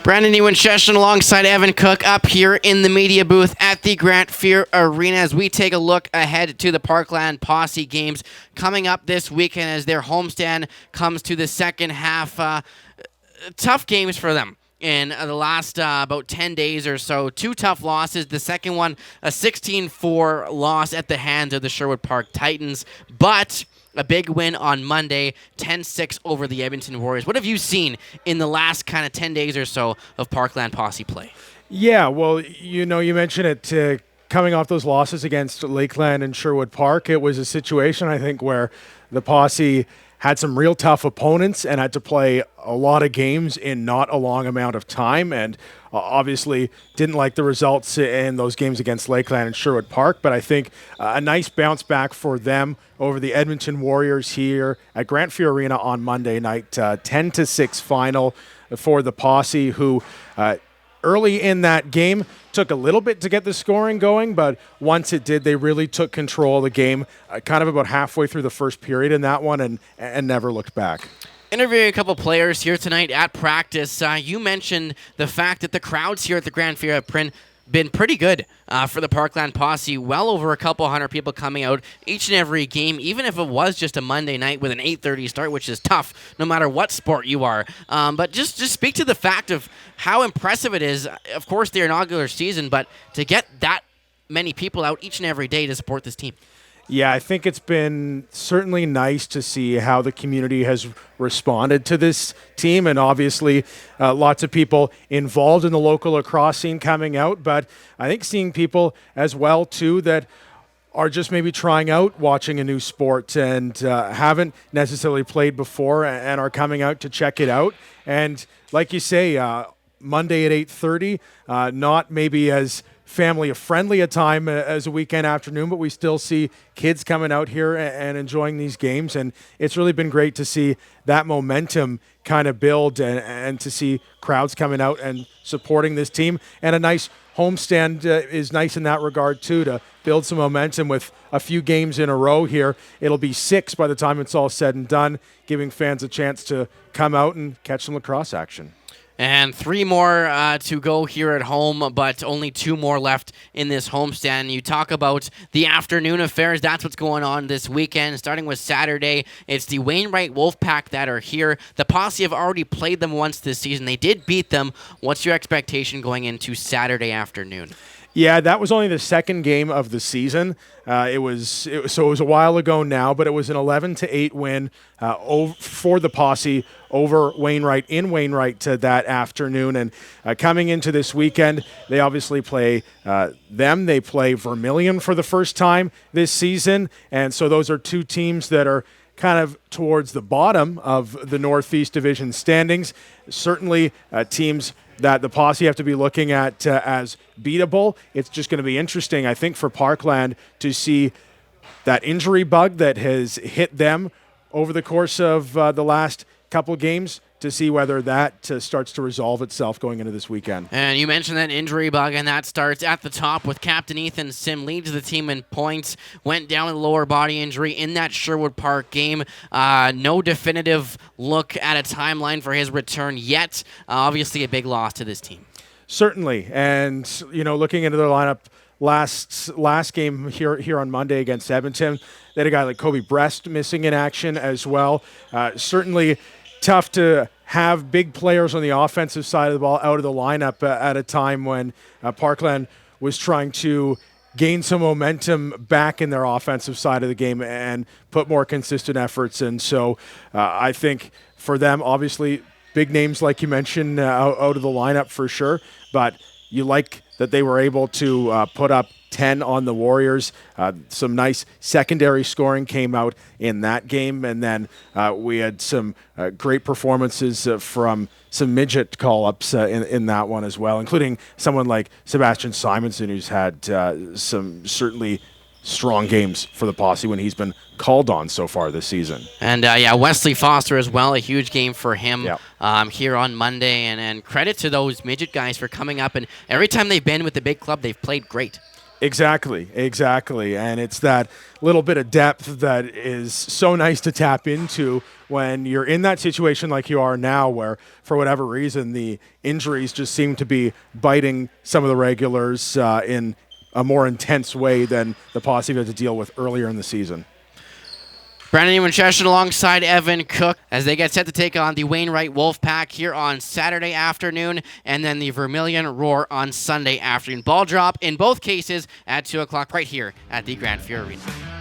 Brandon Ewanchyshyn alongside Evan Cooke up here in the media booth at the Grant Fuhr Arena as we take a look ahead to the Parkland Posse games coming up this weekend as their homestand comes to the second half. Tough games for them in the last about 10 days or so. Two tough losses. The second one, a 16-4 loss at the hands of the Sherwood Park Titans, but a big win on Monday, 10-6 over the Edmonton Warriors. What have you seen in the last kind of 10 days or so of Parkland Posse play? Yeah, well, you mentioned it, coming off those losses against Lakeland and Sherwood Park, it was a situation, I think, where the Posse had some real tough opponents and had to play a lot of games in not a long amount of time, and obviously didn't like the results in those games against Lakeland and Sherwood Park, but I think a nice bounce back for them over the Edmonton Warriors here at Grant Fuhr Arena on Monday night. 10-6 final for the Posse, who early in that game took a little bit to get the scoring going, but once it did, they really took control of the game kind of about halfway through the first period in that one and never looked back. Interviewing a couple players here tonight at practice. You mentioned the fact that the crowds here at the Grant Fuhr have been pretty good for the Parkland Posse. Well over a couple hundred people coming out each and every game, even if it was just a Monday night with an 8:30 start, which is tough no matter what sport you are. But just speak to the fact of how impressive it is. Of course, the inaugural season, but to get that many people out each and every day to support this team. Yeah, I think it's been certainly nice to see how the community has responded to this team, and obviously lots of people involved in the local lacrosse scene coming out, but I think seeing people as well, too, that are just maybe trying out watching a new sport and haven't necessarily played before and are coming out to check it out. And like you say, Monday at 8:30, not maybe as family-friendly a time as a weekend afternoon, but we still see kids coming out here and enjoying these games, and it's really been great to see that momentum kind of build and to see crowds coming out and supporting this team. And a nice homestand is nice in that regard too, to build some momentum with a few games in a row here. It'll be 6 by the time it's all said and done, giving fans a chance to come out and catch some lacrosse action. And 3 more to go here at home, but only 2 more left in this homestand. You talk about the afternoon affairs. That's what's going on this weekend. Starting with Saturday, it's the Wainwright Wolfpack that are here. The Posse have already played them once this season. They did beat them. What's your expectation going into Saturday afternoon? Yeah, that was only the second game of the season. It was a while ago now, but it was an 11-8 win for the Posse over Wainwright in Wainwright that afternoon. And coming into this weekend, they obviously play them. They play Vermilion for the first time this season, and so those are two teams that are kind of towards the bottom of the Northeast Division standings. Certainly teams that the Posse have to be looking at as beatable. It's just going to be interesting, I think, for Parkland to see that injury bug that has hit them over the course of the last couple games, to see whether that starts to resolve itself going into this weekend. And you mentioned that injury bug, and that starts at the top with Captain Ethan Sim, leads the team in points, went down with a lower body injury in that Sherwood Park game. No definitive look at a timeline for his return yet. Obviously a big loss to this team. Certainly, and looking into their lineup, last game here on Monday against Edmonton, they had a guy like Kobe Brest missing in action as well. Certainly tough to have big players on the offensive side of the ball out of the lineup at a time when Parkland was trying to gain some momentum back in their offensive side of the game and put more consistent efforts. And so I think for them, obviously, big names like you mentioned out of the lineup for sure, but you like that they were able to put up 10 on the Warriors. Some nice secondary scoring came out in that game, and then we had some great performances from some midget call-ups in that one as well, including someone like Sebastian Simonson, who's had some certainly strong games for the Posse when he's been called on so far this season. And Wesley Foster as well, a huge game for him here on Monday. And credit to those midget guys for coming up. And every time they've been with the big club, they've played great. Exactly. And it's that little bit of depth that is so nice to tap into when you're in that situation like you are now, where for whatever reason the injuries just seem to be biting some of the regulars in a more intense way than the Posse had to deal with earlier in the season. Brandon Ewanchyshyn alongside Evan Cooke as they get set to take on the Wainwright Wolfpack here on Saturday afternoon, and then the Vermilion Roar on Sunday afternoon. Ball drop in both cases at 2 o'clock right here at the Grand Fear Arena.